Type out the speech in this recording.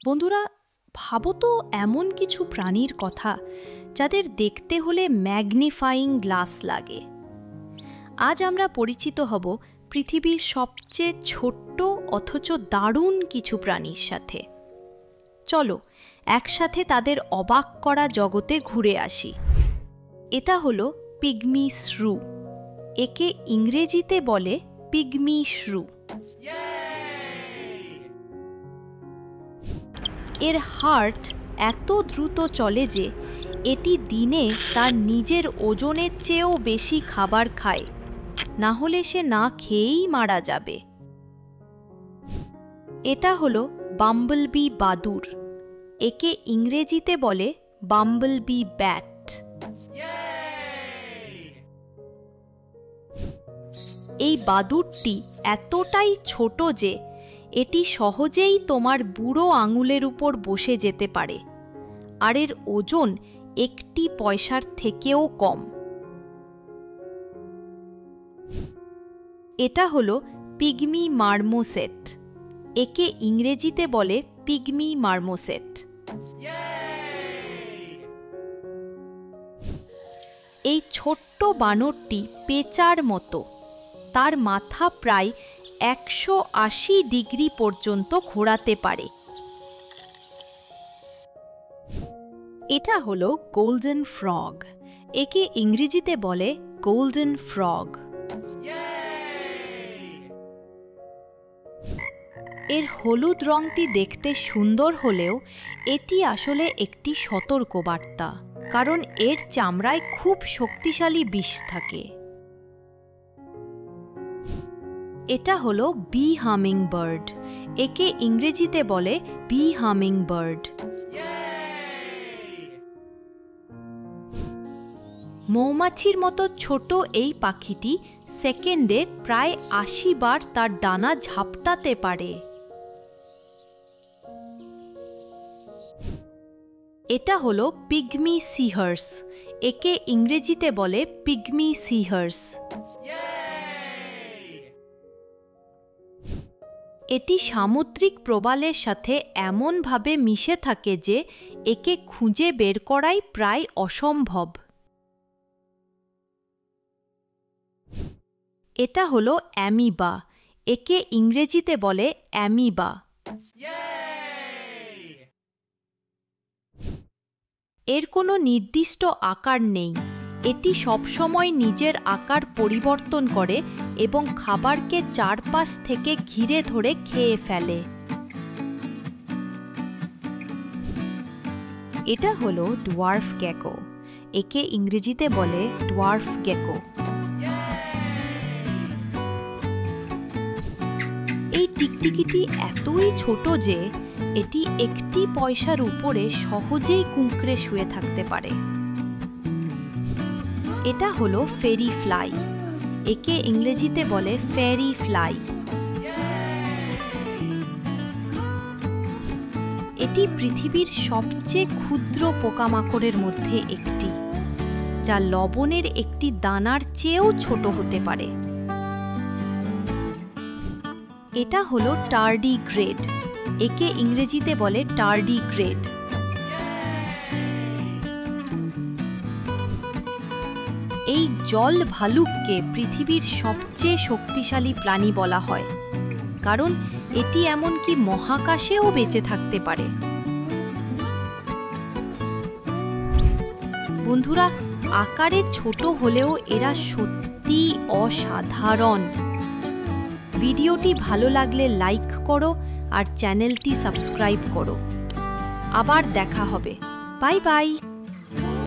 বন্ধুরা, ভাবো তো এমন কিছু প্রাণীর কথা যাদের দেখতে হলে ম্যাগনিফাইং গ্লাস লাগে। আজ আমরা পরিচিত হব পৃথিবীর সবচেয়ে ছোট্ট অথচ দারুণ কিছু প্রাণীর সাথে। চলো একসাথে তাদের অবাক করা জগতে ঘুরে আসি। এটা হলো পিগমি শ্রু। একে ইংরেজিতে বলে পিগমি শ্রু। এর হার্ট এত দ্রুত চলে যে এটি দিনে তার নিজের ওজনের চেয়েও বেশি খাবার খায়, না হলে সে না খেয়েই মারা যাবে। এটা হলো বাম্বলবি বাদুড়। একে ইংরেজিতে বলে বাম্বলবি ব্যাট। এই বাদুড়টি এতটাই ছোট যে এটি সহজেই তোমার বুড়ো আঙুলের উপর বসে যেতে পারে, আর এর ওজন 1 পয়সার থেকেও কম। এটা হলো পিগমি মার্মোসেট। একে ইংরেজিতে বলে পিগমি মার্মোসেট। এই ছোট্ট বানরটি পেঁচার মতো। তার মাথা প্রায় 180 ডিগ্রি পর্যন্ত ঘোরাতে পারে। এটা হলো গোল্ডেন ফ্রগ। একে ইংরেজিতে বলে গোল্ডেন ফ্রগ। এর হলুদ রংটি দেখতে সুন্দর হলেও এটি আসলে একটি সতর্কবার্তা, কারণ এর চামড়ায় খুব শক্তিশালী বিষ থাকে। এটা হলো বি হামিং বার্ড। একে ইংরেজিতে বলে বি হামিং বার্ড। মৌমাছির মতো ছোট এই পাখিটি সেকেন্ডে প্রায় 80 বার তার ডানা ঝাপটাতে পারে। এটা হলো পিগমি সিহার্স। একে ইংরেজিতে বলে পিগমি সিহার্স। এটি সামুদ্রিক প্রবালের সাথে এমনভাবে মিশে থাকে যে একে খুঁজে বের করাই প্রায় অসম্ভব। এটা হলো অ্যামিবা। একে ইংরেজিতে বলে অ্যামিবা। এর কোনো নির্দিষ্ট আকার নেই। এটি সবসময় নিজের আকার পরিবর্তন করে এবং খাবারকে চারপাশ থেকে ঘিরে ধরে খেয়ে ফেলে। এটা হলো ডোয়ার্ফ গেকো। একে ইংরেজিতে বলে ডোয়ার্ফ গেকো। এই টিকটিকিটি এতই ছোট যে এটি 1 পয়সার উপরে সহজেই কুঁকড়ে শুয়ে থাকতে পারে। এটা হলো ফেরি ফ্লাই। একে ইংরেজিতে বলে ফেরি ফ্লাই। এটি পৃথিবীর সবচেয়ে ক্ষুদ্র পোকামাকড়ের মধ্যে একটি, যা লবণের একটি দানার চেয়েও ছোট হতে পারে। এটা হলো টার্ডিগ্রেড। একে ইংরেজিতে বলে টার্ডিগ্রেড। এই জল ভালুককে পৃথিবীর সবচেয়ে শক্তিশালী প্রাণী বলা হয়, কারণ এটি এমনকি মহাকাশেও বেঁচে থাকতে পারে। বন্ধুরা, আকারে ছোট হলেও এরা সত্যি অসাধারণ। ভিডিওটি ভালো লাগলে লাইক করো আর চ্যানেলটি সাবস্ক্রাইব করো। আবার দেখা হবে। Bye bye.